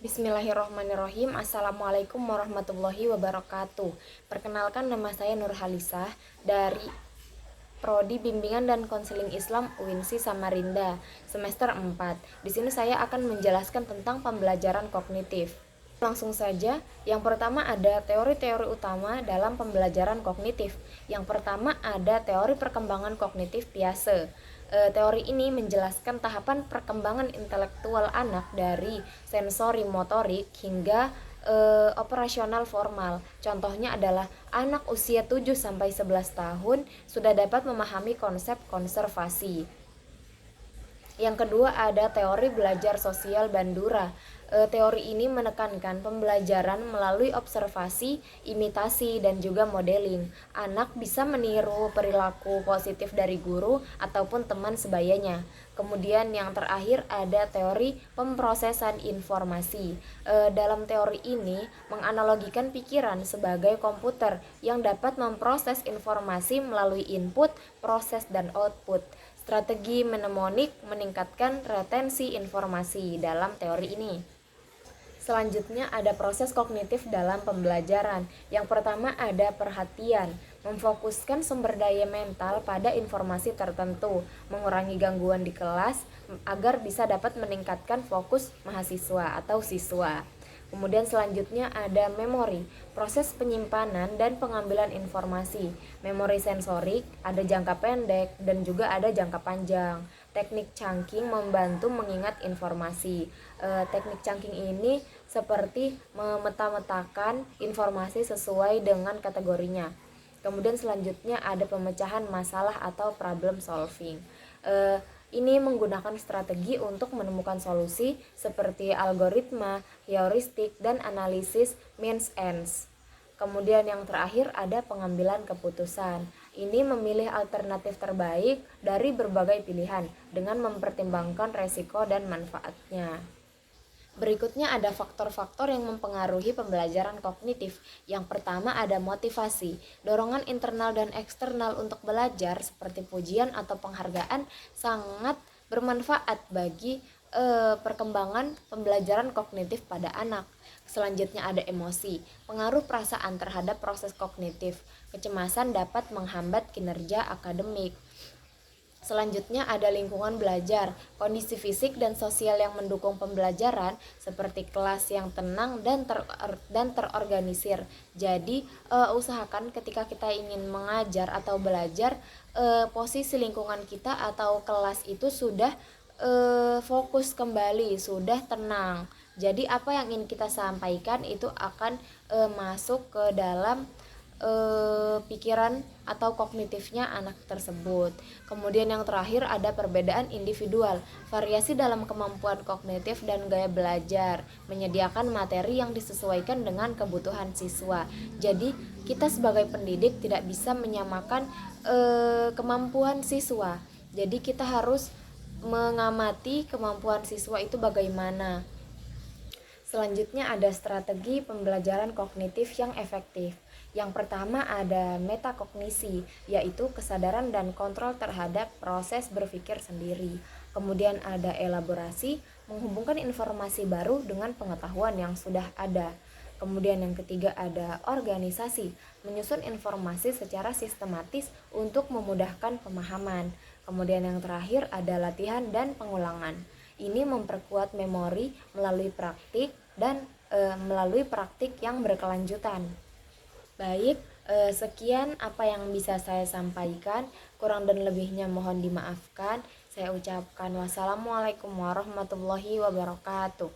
Bismillahirrahmanirrahim. Assalamualaikum warahmatullahi wabarakatuh. Perkenalkan, nama saya Nur Halisah dari Prodi Bimbingan dan Konseling Islam UINSI Samarinda, semester 4. Di sini saya akan menjelaskan tentang pembelajaran kognitif. Langsung saja, yang pertama ada teori-teori utama dalam pembelajaran kognitif. Yang pertama ada teori perkembangan kognitif Piaget. Teori ini menjelaskan tahapan perkembangan intelektual anak dari sensori motorik hingga operasional formal. Contohnya adalah anak usia 7-11 tahun sudah dapat memahami konsep konservasi. Yang kedua ada teori belajar sosial Bandura. Teori ini menekankan pembelajaran melalui observasi, imitasi, dan juga modeling. Anak bisa meniru perilaku positif dari guru ataupun teman sebayanya. Kemudian yang terakhir ada teori pemrosesan informasi. Dalam teori ini menganalogikan pikiran sebagai komputer yang dapat memproses informasi melalui input, proses, dan output. Strategi mnemonik meningkatkan retensi informasi dalam teori ini. Selanjutnya ada proses kognitif dalam pembelajaran. Yang pertama ada perhatian, memfokuskan sumber daya mental pada informasi tertentu, mengurangi gangguan di kelas agar bisa dapat meningkatkan fokus mahasiswa atau siswa. Kemudian selanjutnya ada memori, proses penyimpanan dan pengambilan informasi. Memori sensorik, ada jangka pendek dan juga ada jangka panjang. Teknik chunking membantu mengingat informasi. Teknik chunking ini seperti memeta-metakan informasi sesuai dengan kategorinya. Kemudian selanjutnya ada pemecahan masalah atau problem solving. Ini menggunakan strategi untuk menemukan solusi seperti algoritma, heuristik, dan analisis means-ends. Kemudian yang terakhir ada pengambilan keputusan. Ini memilih alternatif terbaik dari berbagai pilihan dengan mempertimbangkan resiko dan manfaatnya. Berikutnya ada faktor-faktor yang mempengaruhi pembelajaran kognitif. Yang pertama ada motivasi. Dorongan internal dan eksternal untuk belajar seperti pujian atau penghargaan sangat bermanfaat bagi perkembangan pembelajaran kognitif pada anak. Selanjutnya ada emosi. Pengaruh perasaan terhadap proses kognitif. Kecemasan dapat menghambat kinerja akademik. Selanjutnya ada lingkungan belajar, kondisi fisik dan sosial yang mendukung pembelajaran seperti kelas yang tenang dan terorganisir. Jadi usahakan ketika kita ingin mengajar atau belajar, posisi lingkungan kita atau kelas itu sudah fokus kembali, sudah tenang. Jadi apa yang ingin kita sampaikan itu akan masuk ke dalam pikiran atau kognitifnya anak tersebut. Kemudian yang terakhir ada perbedaan individual, variasi dalam kemampuan kognitif dan gaya belajar, menyediakan materi yang disesuaikan dengan kebutuhan siswa. Jadi kita sebagai pendidik tidak bisa menyamakan kemampuan siswa. Jadi kita harus mengamati kemampuan siswa itu bagaimana. Selanjutnya ada strategi pembelajaran kognitif yang efektif. Yang pertama ada metakognisi, yaitu kesadaran dan kontrol terhadap proses berpikir sendiri. Kemudian ada elaborasi, menghubungkan informasi baru dengan pengetahuan yang sudah ada. Kemudian yang ketiga ada organisasi, menyusun informasi secara sistematis untuk memudahkan pemahaman. Kemudian yang terakhir ada latihan dan pengulangan. Ini memperkuat memori melalui praktik dan melalui praktik yang berkelanjutan. Baik, sekian apa yang bisa saya sampaikan. Kurang dan lebihnya mohon dimaafkan. Saya ucapkan wassalamualaikum warahmatullahi wabarakatuh.